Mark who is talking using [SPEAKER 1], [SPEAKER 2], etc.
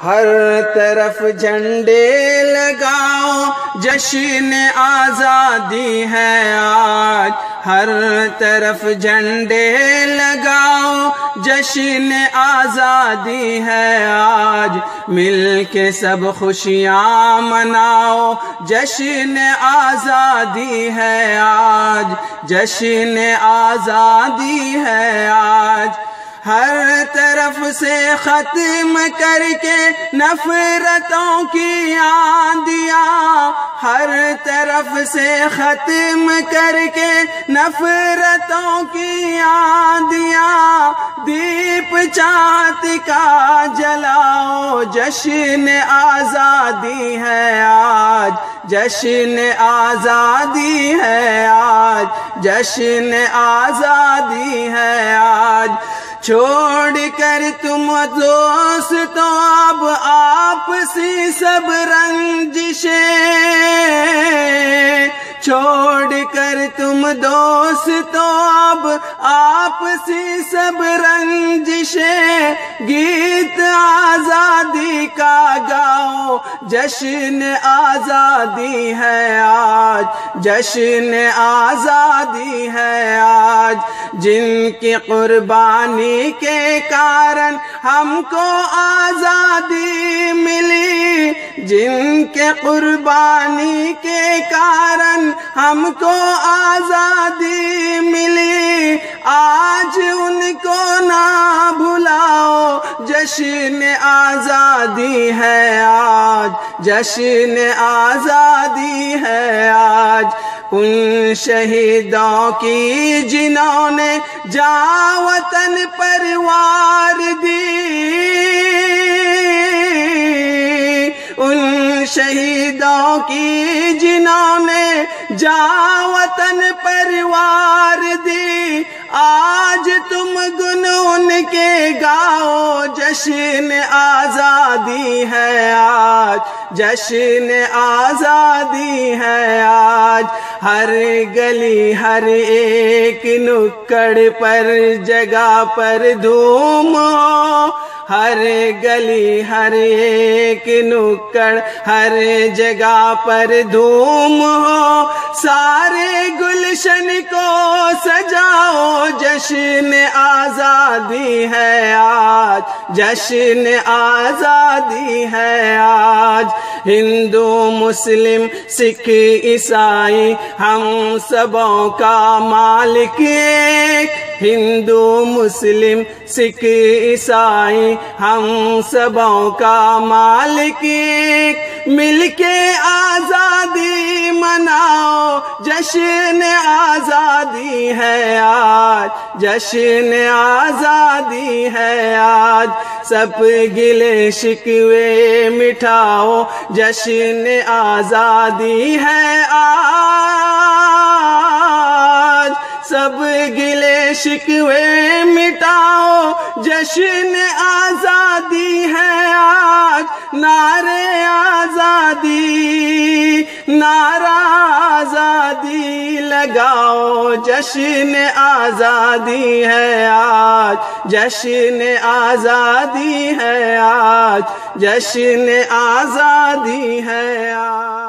[SPEAKER 1] ہر طرف جھنڈے لگاؤ، جشن آزادی ہے آج، ہر طرف جھنڈے لگاؤ، جشن آزادی ہے آج، مل کے سب خوشیاں مناؤ، جشن آزادی ہے آج، جشن آزادی ہے آج۔ ہر طرف سے ختم کر کے نفرتوں کی آندیاں، ہر طرف سے ختم کر کے نفرتوں کی آندیاں، دیپ چاند کا جلاؤ، جشن آزادی ہے آج، جشن آزادی ہے آج، جشن آزادی ہے آج۔ چھوڑ کر تم دوستوں اب آپسی سب رنجشیں، چھوڑ کر تم دوستوں اب آپسی سب رنجشیں، گیت آزادی کا گاؤ، جشن آزادی ہے آج، جشن آزادی ہے آج۔ جن کی قربانی کے کارن ہم کو آزادی ملی، جن کے قربانی کے کارن ہم کو آزادی ملی، آج ان کو نہ بھلاؤ، جشن آزادی ہے آج، جشن آزادی ہے آج۔ ان شہیدوں کی جنہوں نے جاں وطن پر وار دی، ان شہیدوں کی جنہوں نے جاں وطن پر وار دی، آج تم گن ان کے گاؤ، جشن آزادی ہے آج، جشن آزادی ہے آج۔ ہر گلی ہر ایک نکڑ پر جگہ پر دھوم ہو، ہر گلی ہر ایک نکڑ ہر جگہ پر دھوم ہو، سارے گلشن کو سجاؤ، جشن آزادی ہے آج، جشن آزادی ہے آج۔ ہندو مسلم سکھ عیسائی ہم سبوں کا مالک ایک، ہندو مسلم سکھ عیسائی ہم سبوں کا مالک ایک، مل کے آزادی مناؤ، جشن آزادی ہے آج، جشن آزادی ہے آج۔ سب گلے شکوے مٹھاؤ، جشن آزادی ہے آج، سب گلے شکوے مٹاؤ، جشن آزادی ہے آج۔ نعرے آزادی، نعرہ آزادی لگاؤ، جشن آزادی ہے آج، جشن آزادی ہے آج، جشن آزادی ہے آج۔